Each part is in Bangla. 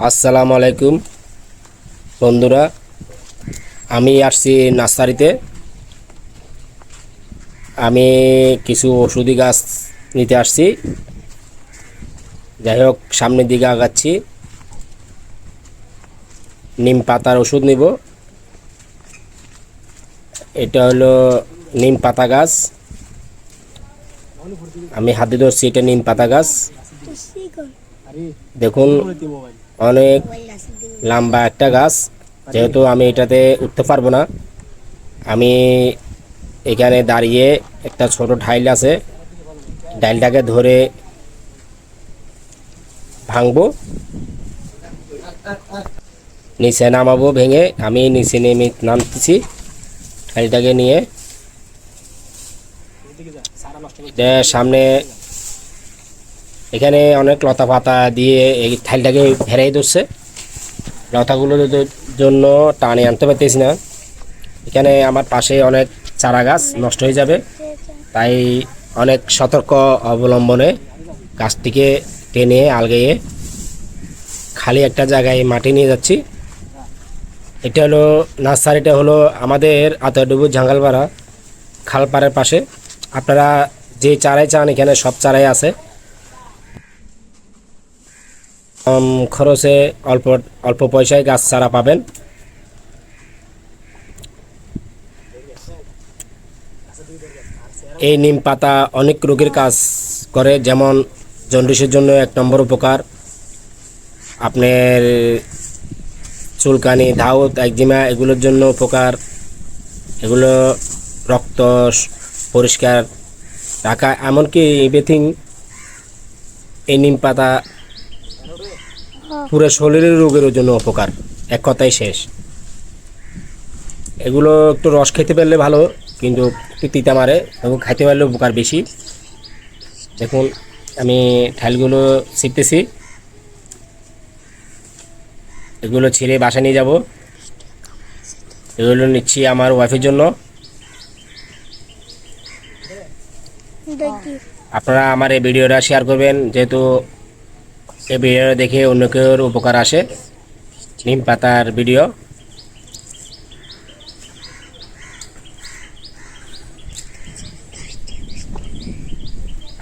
আসসালামু আলাইকুম বন্ধুরা, আমি আসছি নার্সারিতে। আমি কিছু ওষুধি গাছ নিতে আসছি। যাই হোক, সামনের দিকে আগাচ্ছি। নিম পাতার ওষুধ নিব। এটা হলো নিম পাতা গাছ। আমি হাতে ধরছি, এটা নিম পাতা গাছ। দেখুন, অনেক লম্বা একটা গাছ। যেহেতু আমি এটাতে উঠতে পারবো না, আমি এখানে দাঁড়িয়ে একটা ছোট ঢাইল আছে, ডাইলটাকে ধরে ভাঙবো, নিচে নামাবো ভেঙে। আমি নিচে নেমে নামতেছি ঢাইলটাকে নিয়ে। সামনে এখানে অনেক লতা পাতা দিয়ে এই ঠাইলটাকে ভেড়াই ধরছে। লতাগুলোর জন্য টানে আনতে পারতেছি না। এখানে আমার পাশে অনেক চারা গাছ নষ্ট হয়ে যাবে, তাই অনেক সতর্ক অবলম্বনে গাছটিকে টেনে আলগিয়ে খালি একটা জায়গায় মাটি নিয়ে যাচ্ছি। এটা হলো নার্সারিটা, হলো আমাদের আতাডুবু ঝাঙ্গালপাড়া খালপাড়ের পাশে। আপনারা যে চারাই চান এখানে সব চারাই আছে। কম খরচে অল্প অল্প পয়সায় গাছ চারা পাবেন। এই নিম পাতা অনেক রোগের কাজ করে, যেমন জন্ডিসের জন্য 1 নম্বর উপকার। আপনার চুলকানি, ধাউত, একজিমা এগুলোর জন্য উপকার। এগুলো রক্ত পরিষ্কার রাখা, এমনকি এভরিথিং। এই নিম পাতা পুরো শরীরের রোগের জন্য উপকার, এক কথাই শেষ। এগুলো একটু রস খেতে পারলে ভালো, কিন্তু একটু তিতা মারে, এবং খাইতে পারলে উপকার বেশি। দেখুন, আমি ঠাইলগুলো ছিঁড়তেছি। এগুলো ছিঁড়ে বাসা নিয়ে যাব। এগুলো নিচ্ছি আমার ওয়াইফের জন্য। আপনারা আমার এই ভিডিওটা শেয়ার করবেন, যেহেতু এই ভিডিওটা দেখে অন্য কেউর উপকার আসে। নিম পাতার ভিডিও।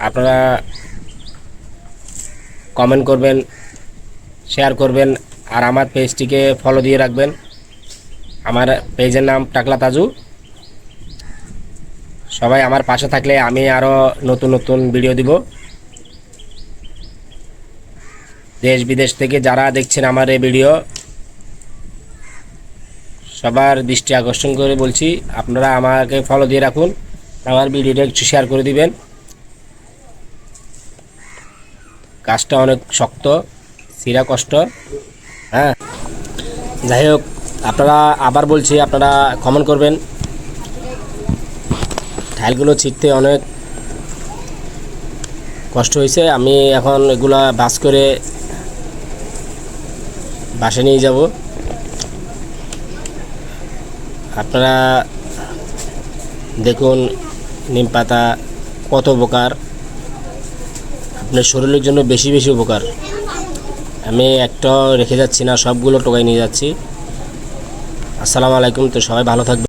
আপনারা কমেন্ট করবেন, শেয়ার করবেন, আর আমার পেজটিকে ফলো দিয়ে রাখবেন। আমার পেজের নাম টাকলা তাজু। সবাই আমার পাশে থাকলে আমি আরও নতুন নতুন ভিডিও দিব। দেশ বিদেশ থেকে যারা দেখছেন আমার এই ভিডিও, সবার দৃষ্টি আকর্ষণ করে বলছি, আপনারা আমাকে ফলো দিয়ে রাখুন, আমার ভিডিওটা একটু শেয়ার করে দিবেন। কাজটা অনেক শক্ত, সিরা কষ্ট। হ্যাঁ, যাই হোক, আপনারা আবার বলছি, আপনারা কমেন্ট করবেন। ঠাইলগুলো ছিঁড়তে অনেক কষ্ট হয়েছে। আমি এখন এগুলা বাস করে বাসে নিয়ে যাব। আপনারা দেখুন নিম পাতা কত উপকার, আপনার শরীরের জন্য বেশি বেশি উপকার। আমি একটা রেখে যাচ্ছি না, সবগুলো টোকাই নিয়ে যাচ্ছি। আসসালামু আলাইকুম। তো সবাই ভালো থাকবে।